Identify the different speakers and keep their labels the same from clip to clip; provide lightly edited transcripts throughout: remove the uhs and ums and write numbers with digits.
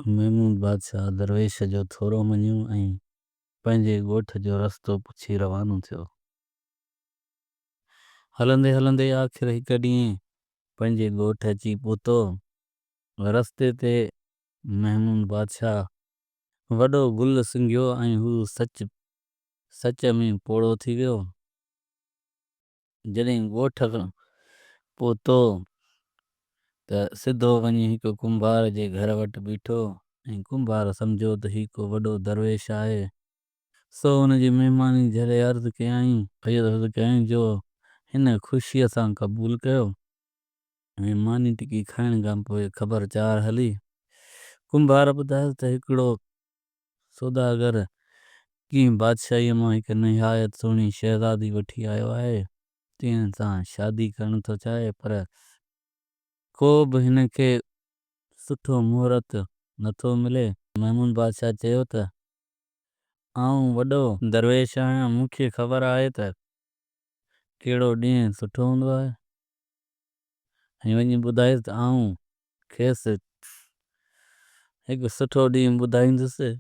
Speaker 1: महमूद बादशाह दरवेश जो थोरो मञियो ऐं पंहिंजे ॻोठ जो रस्तो पुछी रवानो थियो। हलंदे हलंदे आख़िर हिक ॾींहुं पंहिंजे ॻोठ अची पहुतो। रस्ते ते महमूद बादशाह वॾो गुल सिंघियो ऐं हू सच में पोड़ो थी वियो। जॾहिं ॻोठ पहुतो त सिधो वञी हिकु कुंभार जे घर वटि बीठो ऐं कुंभार सम्झो त ही को वॾो दरवेश आहे। सो हुनजी महिमानी जॾहिं अर्ज़ु कयईं जो हिन ख़ुशीअ सां क़बूल कयो। ऐं मानी टिकी खाइण खां पोइ ख़बरचार हली। कुंभार ॿुधायो त हिकिड़ो सौदागर कीअं बादशाहीअ मां हिकु निहायत सुहिणी शहज़ादी वठी आयो आहे। तिन सां शादी करण थो चाहे पर को बि हिन खे सुठो मुहूर्त नथो मिले। महमूद बादशाह चयो त आऊं वॾो दरवेश आहियां, मूंखे ख़बर आहे त कहिड़ो ॾींहुं सुठो हूंदो आहे ऐं वञी ॿुधाए त आऊं खेसि हिकु सुठो ॾींहुं ॿुधाईंदुसि।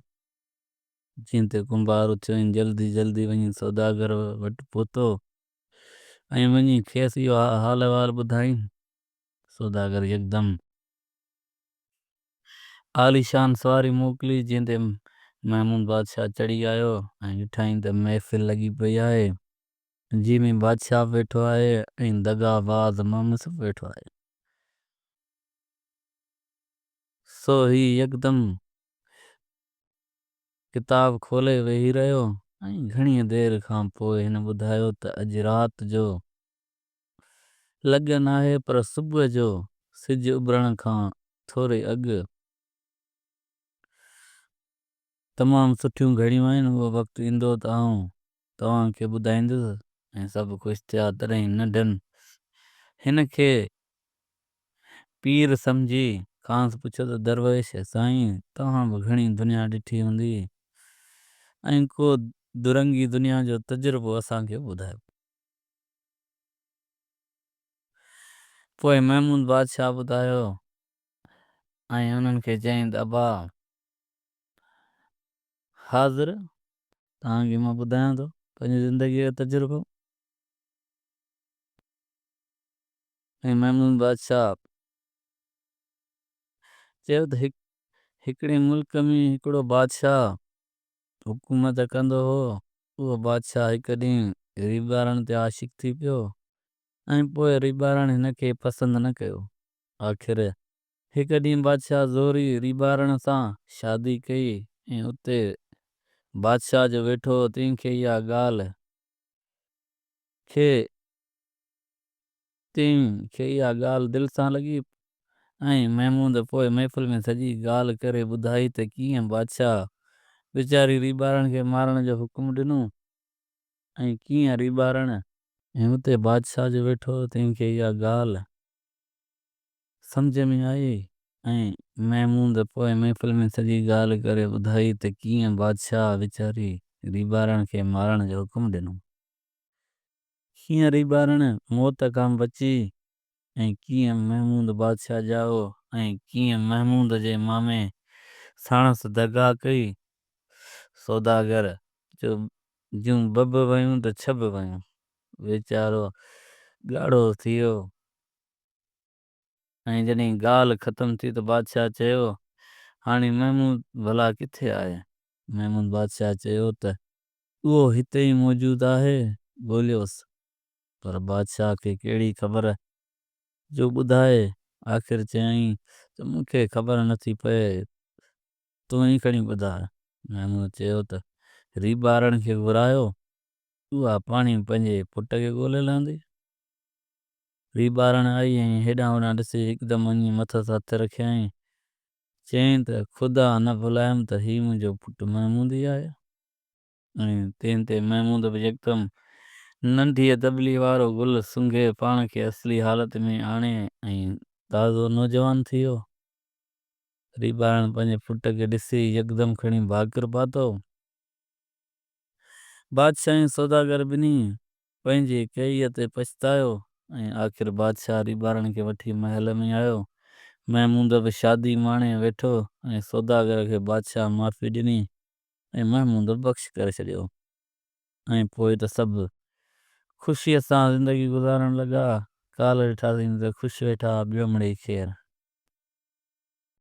Speaker 1: जीअं त कुंभार उथियो ऐं जल्दी जल्दी वञी सौदागर वटि पहुतो ऐं वञी खेसि इहो हाल अहिवाल ॿुधाईं। सौदागर यकदमि आलीशान सवारी मोकिली जीअं ते महमूद बादशाह चढ़ी आयो ऐं ॾिठाई त महफ़िल लॻी पई आहे। जी में बादशाह वेठो आहे ऐं दगाबाज़ मामूस वेठो आहे। सो ही यकदमि किताब खोले वेही रहियो ऐं घणी देरि खां पोइ हिन ॿुधायो त अॼु राति जो लगन आहे पर सुबुह जो सिज उभरण खां थोरे अॻु तमामु सुठियूं घड़ियूं आहिनि। उहो वक़्तु ईंदो त आऊं तव्हांखे ॿुधाईंदुसि। ऐं सभु ख़ुशि थिया। तॾहिं नंढनि हिन खे पीर सम्झी खांसि पुछियो त दरवेश साईं, तव्हां बि घणी दुनिया ॾिठी हूंदी ऐं को दुरंगी दुनिया जो तजुर्बो असांखे ॿुधायो। पोइ महमूद बादशाह ॿुधायो ऐं उन्हनि खे चयईं त अबा हाज़िर, तव्हांखे मां ॿुधायां थो पंहिंजी ज़िंदगीअ जो तजुर्बो। ऐं महमूद बादशाह चयो त हिकिड़े मुल्क में हिकिड़ो बादशाह हुकूमत कंदो हो। उहो बादशाह हिकु ॾींहुं रीबारण ते आशिक़ थी पियो ऐं पोइ रीबारण हिन खे पसंदि न कयो। आख़िर हिकु ॾींहुं बादशाह ज़ोरी रीबारण सां शादी कई ऐं उते बादशाह जो वेठो तंहिंखे इहा ॻाल्हि दिलि सां लॻी ऐं महमूद पोइ महफ़िल में सॼी ॻाल्हि करे ॿुधाई त कीअं बादशाह वीचारी रीबारण खे मारण जो हुकुम ॾिनो ऐं कीअं रीबारण ऐं उते बादशाह जो वेठो तंहिंखे इहा ॻाल्हि सम्झ में आई। ऐं महमूद पोइ महफ़िल में सॼी ॻाल्हि करे ॿुधाई त कीअं बादशाह वीचारी रीबारण खे मारण जो हुकुम ॾिनो, कीअं रीबारण मौत खां बची ऐं कीअं महमूद बादशाह ॼाओ ऐं कीअं महमूद जे मामे साणस दगा कई। सौदागर जो जूं बब वयूं त छब वयूं, वीचारो ॻाढ़ो थी वियो। ऐं जॾहिं ॻाल्हि ख़तमु थी त बादशाह चयो हाणे महमूद भला किथे आहे। महमूद बादशाह चयो त उहो हिते ई मौजूदु आहे, ॻोल्हियोसि। पर बादशाह खे कहिड़ी ख़बर जो ॿुधाए। आख़िर चयईं त मूंखे ख़बर नथी पए, तूं ई खणी ॿुधाए। महमूद चयो त रीबारण खे घुरायो, उहा पाणी पंहिंजे पुट खे ॻोल्हे लहंदी। रीबारण आई ऐं हेॾां होॾां ॾिसी हिकदमि वञी मथो हथ रखियईं। चयईं त ख़ुदा न भुलायमि त ही मुंहिंजो पुटु महमूद ई आहे। ऐं तंहिं ते महमूद बि यकदमि नंढीअ दबली वारो गुल सूंघे पाण खे असली हालत में आणे ऐं ताज़ो नौजवान थी वियो। रीबारण पंहिंजे पुट खे ॾिसी यकदमि खणी भाकुर पातो। बादशाह ऐं सौदागर ॿिन्ही पंहिंजी कईअ ते पछतायो ऐं आख़िर बादशाह रीबारण खे वठी महल में आयो। महमूद बि शादी माणे वेठो ऐं सौदागर खे बादशाह माफ़ी ॾिनी ऐं महमूद बख़्श करे छॾियो। ऐं पोइ त सभु ख़ुशीअ सां ज़िंदगी गुज़ारण लॻा। काल ॾिठासीं त ख़ुशि वेठा, ॿियो मिड़ेई ख़ैरु।